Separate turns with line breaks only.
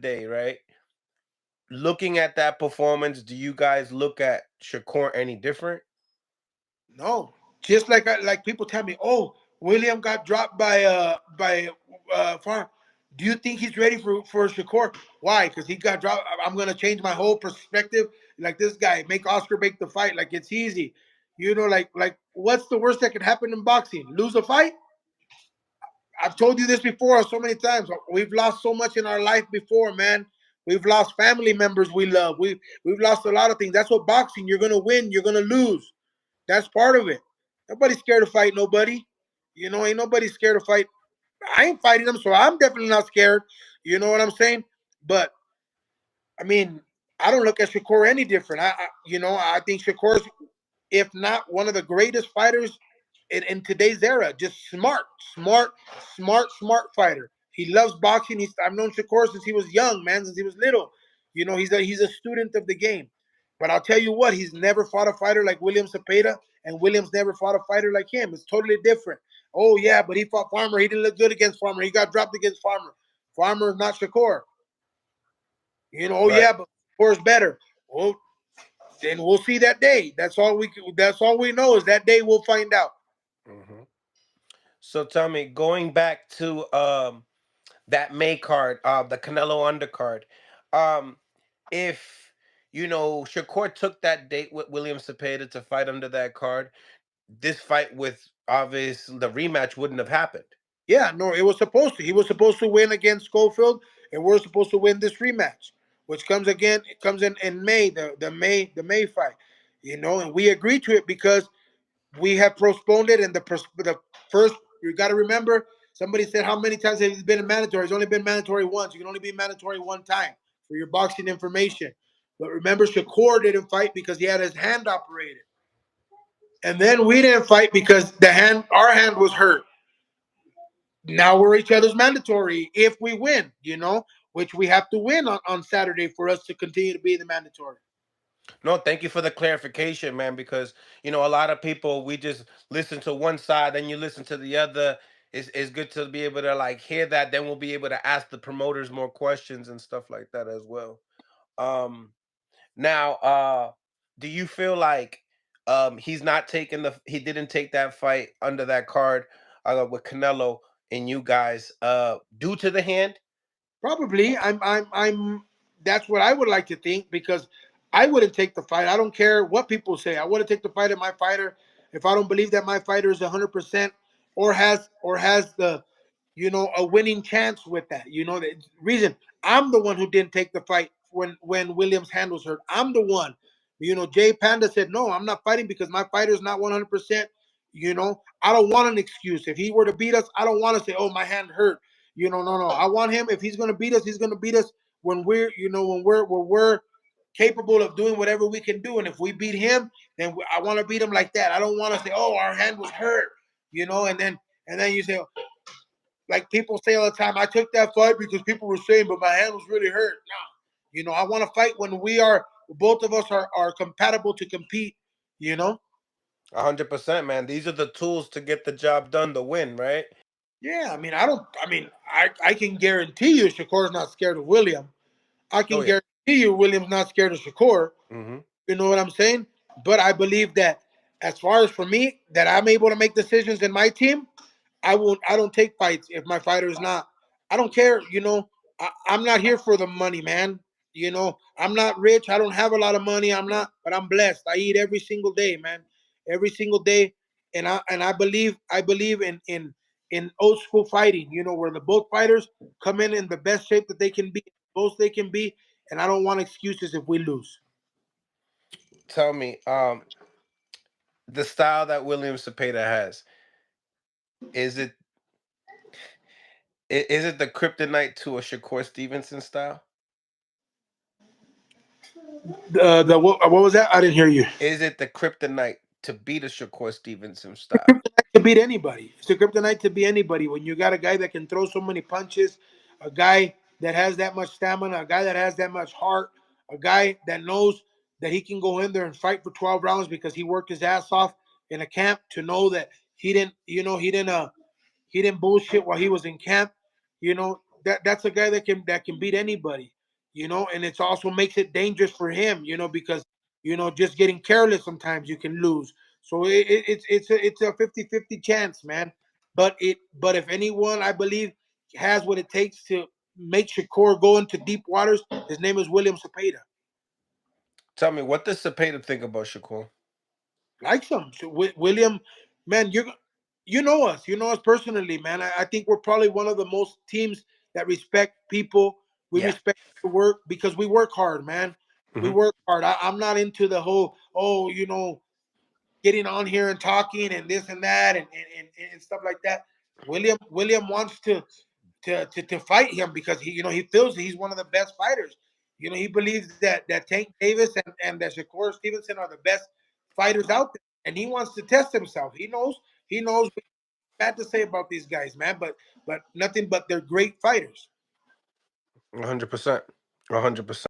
day, right? Looking at that performance, do you guys look at Shakur any different?
No, just like people tell me, oh, William got dropped by Farm. Do you think he's ready for Shakur? Why? Because he got dropped. I'm gonna change my whole perspective. Like this guy, make Oscar make the fight. Like it's easy, like what's the worst that could happen in boxing? Lose a fight? I've told you this before so many times. We've lost so much in our life before, man. We've lost family members we love. We've lost a lot of things. That's what boxing. You're gonna win. You're gonna lose. That's part of it. Nobody's scared to fight nobody. Ain't nobody scared to fight. I ain't fighting them, so I'm definitely not scared. You know what I'm saying? But I mean, I don't look at Shakur any different. I think Shakur's, if not one of the greatest fighters in today's era. Just smart fighter. He loves boxing. I've known Shakur since he was young, man, since he was little. He's a student of the game. But I'll tell you what, he's never fought a fighter like William Zepeda, and Williams never fought a fighter like him. It's totally different. Oh yeah, but he fought Farmer. He didn't look good against Farmer. He got dropped against Farmer. Farmer is not Shakur. Oh
Right.
yeah, but Shakur's better. Well, then we'll see that day. That's all we know is that day we'll find out.
Hmm. So tell me, going back to that May card, the Canelo undercard, um, if Shakur took that date with William Cepeda to fight under that card, this fight with obvious the rematch wouldn't have happened.
Yeah, no, it was supposed to. He was supposed to win against Schofield, and we're supposed to win this rematch, which comes again. It comes in May, the May fight. And we agreed to it because we have postponed it. And the first, you got to remember, somebody said how many times has he been in mandatory? He's only been mandatory once. You can only be mandatory one time for your boxing information. But remember, Shakur didn't fight because he had his hand operated, and then we didn't fight because our hand was hurt. Now we're each other's mandatory if we win, which we have to win on Saturday for us to continue to be the mandatory.
No, thank you for the clarification, man, because a lot of people we just listen to one side, then you listen to the other. It's good to be able to like hear that, then we'll be able to ask the promoters more questions and stuff like that as well. Um Now, do you feel like he didn't take that fight under that card with Canelo and you guys due to the hand?
Probably, I'm. That's what I would like to think because I wouldn't take the fight. I don't care what people say. I wouldn't take the fight of my fighter if I don't believe that my fighter is 100% or has the a winning chance with that. The reason I'm the one who didn't take the fight when Williams' hand was hurt. I'm the one. Jay Panda said no. I'm not fighting because my fighter is not 100%. I don't want an excuse. If he were to beat us, I don't want to say, "Oh, my hand hurt." No. I want him. If he's going to beat us, he's going to beat us when we're capable of doing whatever we can do. And if we beat him, then I want to beat him like that. I don't want to say, "Oh, our hand was hurt," and then you say, like people say all the time, I took that fight because people were saying, but my hand was really hurt. No, I want to fight when both of us are compatible to compete. You know.
100%, man. These are the tools to get the job done to win, right?
Yeah, I mean, I don't. I mean, I can guarantee you, Shakur's not scared of William. I
Oh
can
yeah.
guarantee you, William's not scared of Shakur.
Hmm.
You know what I'm saying? But I believe that as far as for me, that I'm able to make decisions in my team, I won't. I don't take fights if my fighter is not. I don't care. I'm not here for the money, man. I'm not rich. I don't have a lot of money. I'm not, but I'm blessed. I eat every single day, man. Every single day, and I believe in old school fighting. Where the both fighters come in the best shape that they can be, both they can be, and I don't want excuses if we lose.
Tell me, the style that William Cepeda has, is it is it the kryptonite to a Shakur Stevenson style?
What was that? I didn't hear you.
Is it the kryptonite to beat a Shakur Stevenson
The
style?
kryptonite to beat anybody. It's the kryptonite to beat anybody. When you got a guy that can throw so many punches, a guy that has that much stamina, a guy that has that much heart, a guy that knows that he can go in there and fight for 12 rounds because he worked his ass off in a camp to know that he didn't bullshit while he was in camp. You know, that's a guy that can beat anybody, and it's also makes it dangerous for him, because just getting careless sometimes you can lose. So it's a 50-50 chance, man. But if anyone, I believe, has what it takes to make Shakur go into deep waters, his name is William Zepeda.
Tell me, what does Zepeda think about Shakur?
Like some so, William, man, you know us personally, man. I think we're probably one of the most teams that respect people. We
Yeah.
respect the work because we work hard, man. We
Hmm.
work hard. I'm not into the whole, getting on here and talking and this and that and stuff like that. William wants to fight him because he feels he's one of the best fighters. He believes that Tank Davis and that Shakur Stevenson are the best fighters out there, and he wants to test himself. He knows what bad to say about these guys, man, but nothing but they're great fighters.
100%. 100%.